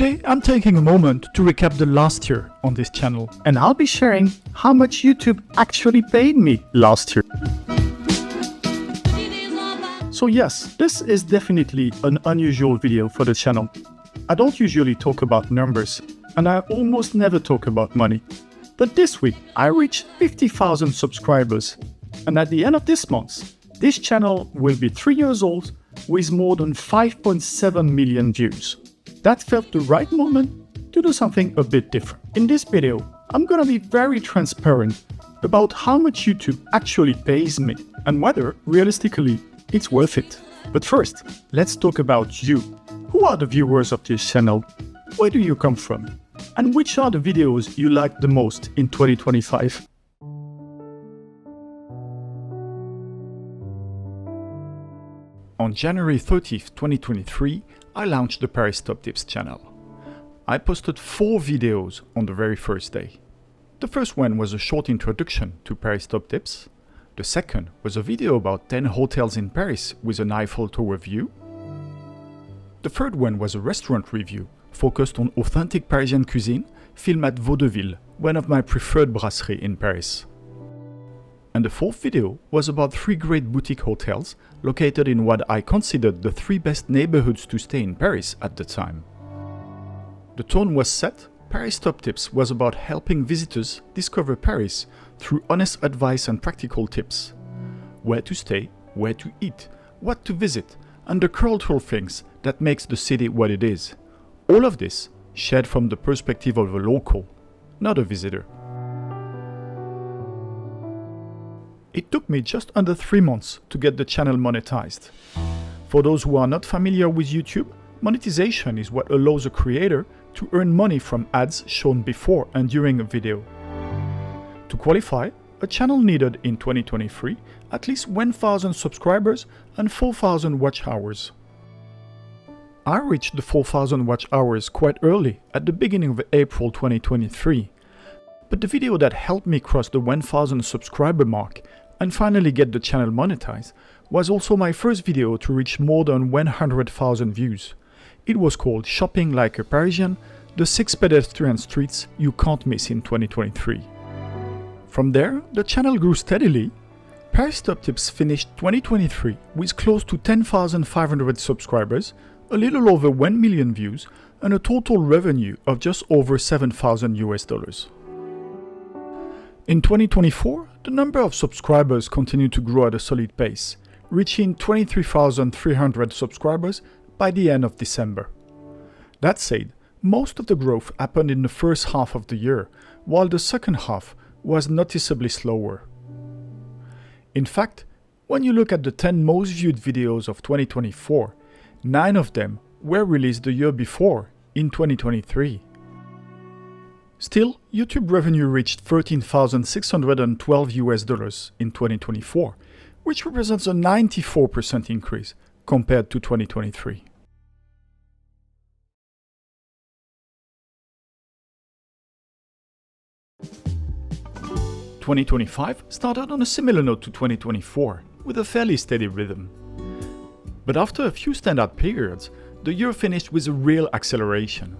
Today I'm taking a moment to recap the last year on this channel, and I'll be sharing how much YouTube actually paid me last year. So yes, this is definitely an unusual video for the channel. I don't usually talk about numbers, and I almost never talk about money. But this week, I reached 50,000 subscribers, and at the end of this month, this channel will be 3 years old with more than 5.7 million views. That felt the right moment to do something a bit different. In this video, I'm gonna be very transparent about how much YouTube actually pays me and whether, realistically, it's worth it. But first, let's talk about you. Who are the viewers of this channel? Where do you come from? And which are the videos you like the most in 2025? On January 30th, 2023, I launched the Paris Top Tips channel. I posted 4 videos on the very first day. The first one was a short introduction to Paris Top Tips. The second was a video about 10 hotels in Paris with an Eiffel Tower view. The third one was a restaurant review focused on authentic Parisian cuisine, filmed at Vaudeville, one of my preferred brasseries in Paris. And the fourth video was about 3 great boutique hotels located in what I considered the 3 best neighborhoods to stay in Paris at the time. The tone was set. Paris Top Tips was about helping visitors discover Paris through honest advice and practical tips. Where to stay, where to eat, what to visit, and the cultural things that makes the city what it is. All of this shared from the perspective of a local, not a visitor. It took me just under 3 months to get the channel monetized. For those who are not familiar with YouTube, monetization is what allows a creator to earn money from ads shown before and during a video. To qualify, a channel needed in 2023 at least 1,000 subscribers and 4,000 watch hours. I reached the 4,000 watch hours quite early, at the beginning of April 2023. But the video that helped me cross the 1,000 subscriber mark and finally get the channel monetized was also my first video to reach more than 100,000 views. It was called Shopping Like a Parisian, the 6 pedestrian streets you can't miss in 2023. From there, the channel grew steadily. Paris Top Tips finished 2023 with close to 10,500 subscribers, a little over 1 million views, and a total revenue of just over $7,000. In 2024, the number of subscribers continued to grow at a solid pace, reaching 23,300 subscribers by the end of December. That said, most of the growth happened in the first half of the year, while the second half was noticeably slower. In fact, when you look at the 10 most viewed videos of 2024, 9 of them were released the year before, in 2023. Still, YouTube revenue reached $13,612 in 2024, which represents a 94% increase compared to 2023. "2025 started on a similar note to 2024, with a fairly steady rhythm. But after a few standout periods, the year finished with a real acceleration.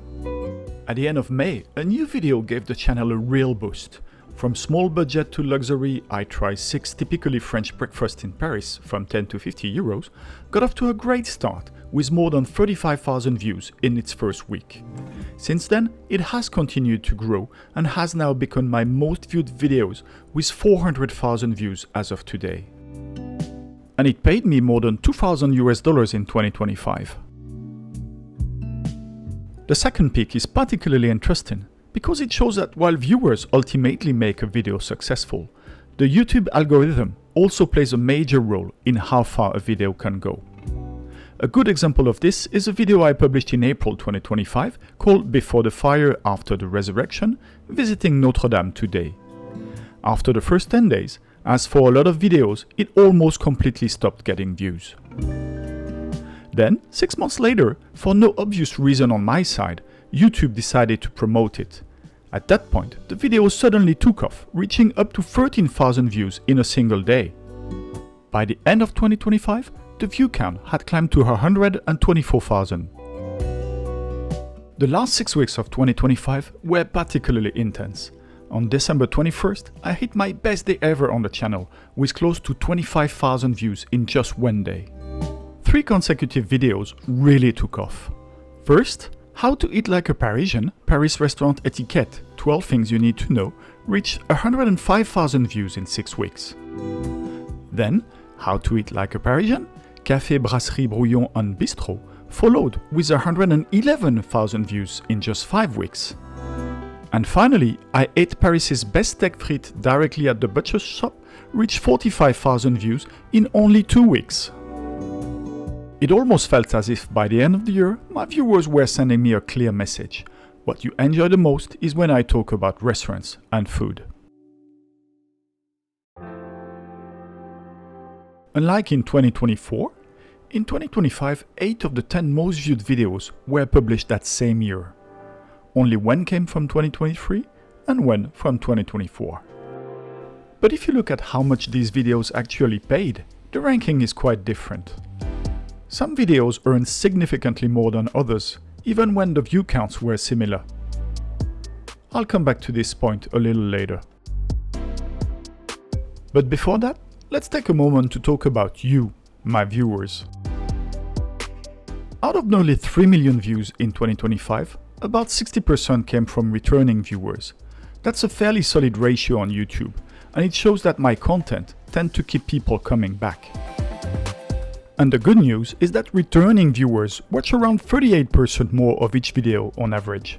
At the end of May, a new video gave the channel a real boost. From small budget to luxury, I tried 6 typically French breakfasts in Paris from 10 to 50 euros, got off to a great start with more than 35,000 views in its first week. Since then, it has continued to grow and has now become my most viewed videos with 400,000 views as of today. And it paid me more than $2,000 in 2025. The second peak is particularly interesting because it shows that while viewers ultimately make a video successful, the YouTube algorithm also plays a major role in how far a video can go. A good example of this is a video I published in April 2025 called Before the Fire, After the Resurrection, Visiting Notre Dame Today. After the first 10 days, as for a lot of videos, it almost completely stopped getting views. Then, 6 months later, for no obvious reason on my side, YouTube decided to promote it. At that point, the video suddenly took off, reaching up to 13,000 views in a single day. By the end of 2025, the view count had climbed to 124,000. The last 6 weeks of 2025 were particularly intense. On December 21st, I hit my best day ever on the channel, with close to 25,000 views in just one day. 3 consecutive videos really took off. First, How to Eat Like a Parisian, Paris Restaurant Etiquette, 12 Things You Need to Know, reached 105,000 views in 6 weeks. Then, How to Eat Like a Parisian, Café Brasserie Brouillon and Bistro, followed with 111,000 views in just 5 weeks. And finally, I ate Paris's best steak frites directly at the butcher's shop, reached 45,000 views in only 2 weeks. It almost felt as if by the end of the year, my viewers were sending me a clear message. What you enjoy the most is when I talk about restaurants and food. Unlike in 2024, in 2025, 8 of the 10 most viewed videos were published that same year. Only 1 came from 2023 and 1 from 2024. But if you look at how much these videos actually paid, the ranking is quite different. Some videos earned significantly more than others, even when the view counts were similar. I'll come back to this point a little later. But before that, let's take a moment to talk about you, my viewers. Out of nearly 3 million views in 2025, about 60% came from returning viewers. That's a fairly solid ratio on YouTube, and it shows that my content tends to keep people coming back. And the good news is that returning viewers watch around 38% more of each video on average.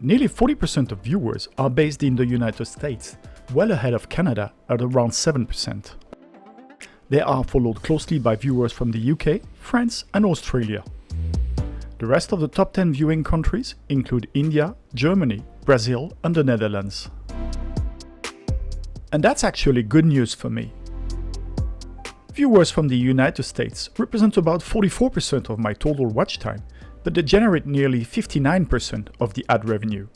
Nearly 40% of viewers are based in the United States, well ahead of Canada at around 7%. They are followed closely by viewers from the UK, France and Australia. The rest of the top 10 viewing countries include India, Germany, Brazil and the Netherlands. And that's actually good news for me. Viewers from the United States represent about 44% of my total watch time, but they generate nearly 59% of the ad revenue.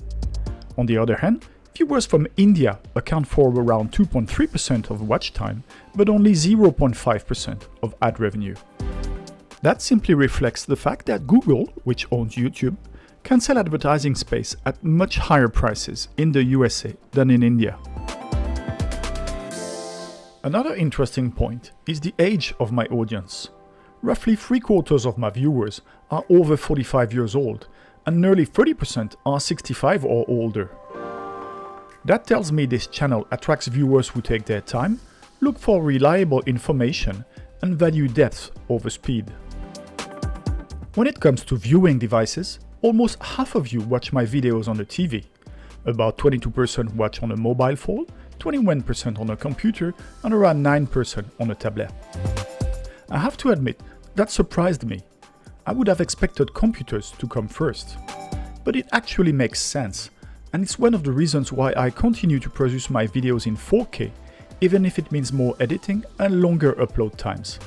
On the other hand, viewers from India account for around 2.3% of watch time, but only 0.5% of ad revenue. That simply reflects the fact that Google, which owns YouTube, can sell advertising space at much higher prices in the USA than in India. Another interesting point is the age of my audience. Roughly 3/4 of my viewers are over 45 years old, and nearly 30% are 65 or older. That tells me this channel attracts viewers who take their time, look for reliable information, and value depth over speed. When it comes to viewing devices, almost half of you watch my videos on the TV. About 22% watch on a mobile phone, 21% on a computer, and around 9% on a tablet. I have to admit, that surprised me. I would have expected computers to come first. But it actually makes sense, and it's one of the reasons why I continue to produce my videos in 4K, even if it means more editing and longer upload times.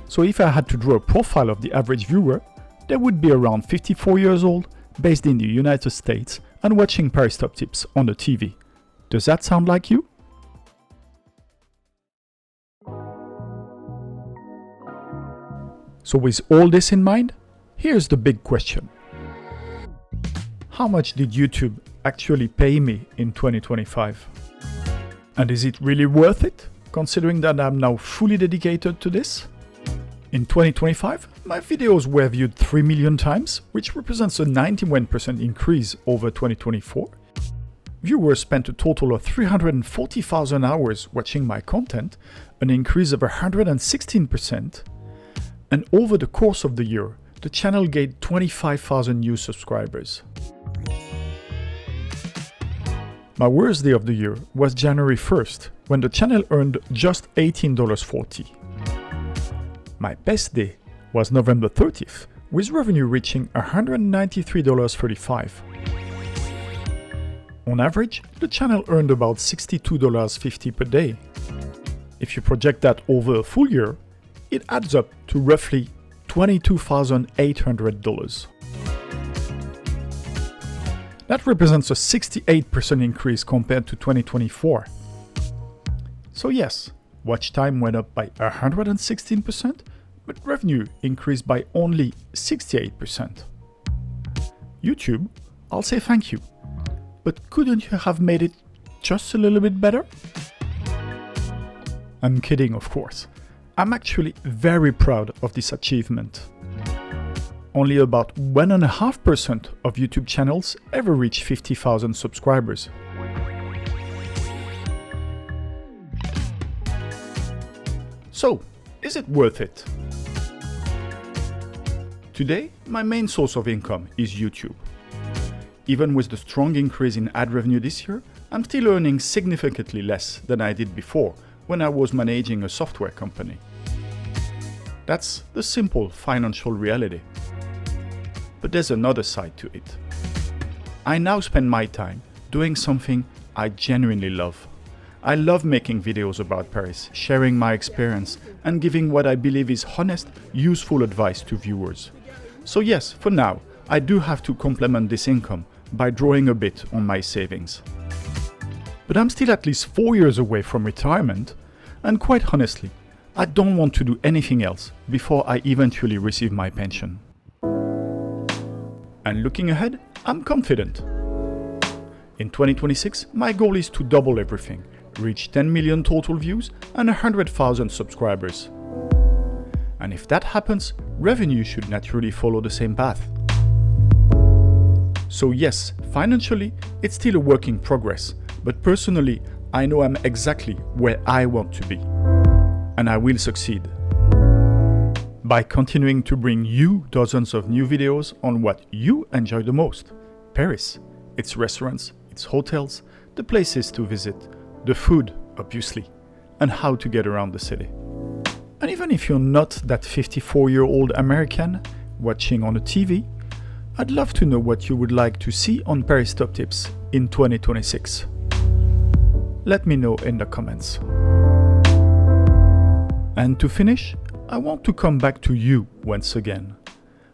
So if I had to draw a profile of the average viewer, they would be around 54 years old, based in the United States, and watching Paris Top Tips on the TV. Does that sound like you? So with all this in mind, here's the big question. How much did YouTube actually pay me in 2025? And is it really worth it, considering that I'm now fully dedicated to this? In 2025, my videos were viewed 3 million times, which represents a 91% increase over 2024. Viewers spent a total of 340,000 hours watching my content, an increase of 116%. And over the course of the year, the channel gained 25,000 new subscribers. My worst day of the year was January 1st, when the channel earned just $18.40. My best day was November 30th, with revenue reaching $193.35. On average, the channel earned about $62.50 per day. If you project that over a full year, it adds up to roughly $22,800. That represents a 68% increase compared to 2024. So yes, watch time went up by 116%, but revenue increased by only 68%. YouTube, I'll say thank you, but couldn't you have made it just a little bit better? I'm kidding, of course. I'm actually very proud of this achievement. Only about 1.5% of YouTube channels ever reach 50,000 subscribers. So, is it worth it? Today, my main source of income is YouTube. Even with the strong increase in ad revenue this year, I'm still earning significantly less than I did before when I was managing a software company. That's the simple financial reality. But there's another side to it. I now spend my time doing something I genuinely love. I love making videos about Paris, sharing my experience, and giving what I believe is honest, useful advice to viewers. So yes, for now, I do have to complement this income by drawing a bit on my savings. But I'm still at least 4 years away from retirement, and quite honestly, I don't want to do anything else before I eventually receive my pension. And looking ahead, I'm confident. In 2026, my goal is to double everything, reach 10 million total views and 100,000 subscribers. And if that happens, revenue should naturally follow the same path. So yes, financially, it's still a work in progress, but personally, I know I'm exactly where I want to be. And I will succeed. By continuing to bring you dozens of new videos on what you enjoy the most. Paris, its restaurants, its hotels, the places to visit, the food, obviously, and how to get around the city. And even if you're not that 54-year-old American watching on a TV, I'd love to know what you would like to see on Paris Top Tips in 2026. Let me know in the comments. And to finish, I want to come back to you once again.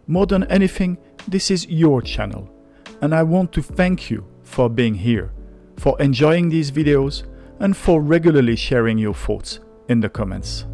More than anything, this is your channel, and I want to thank you for being here, for enjoying these videos, and for regularly sharing your thoughts in the comments.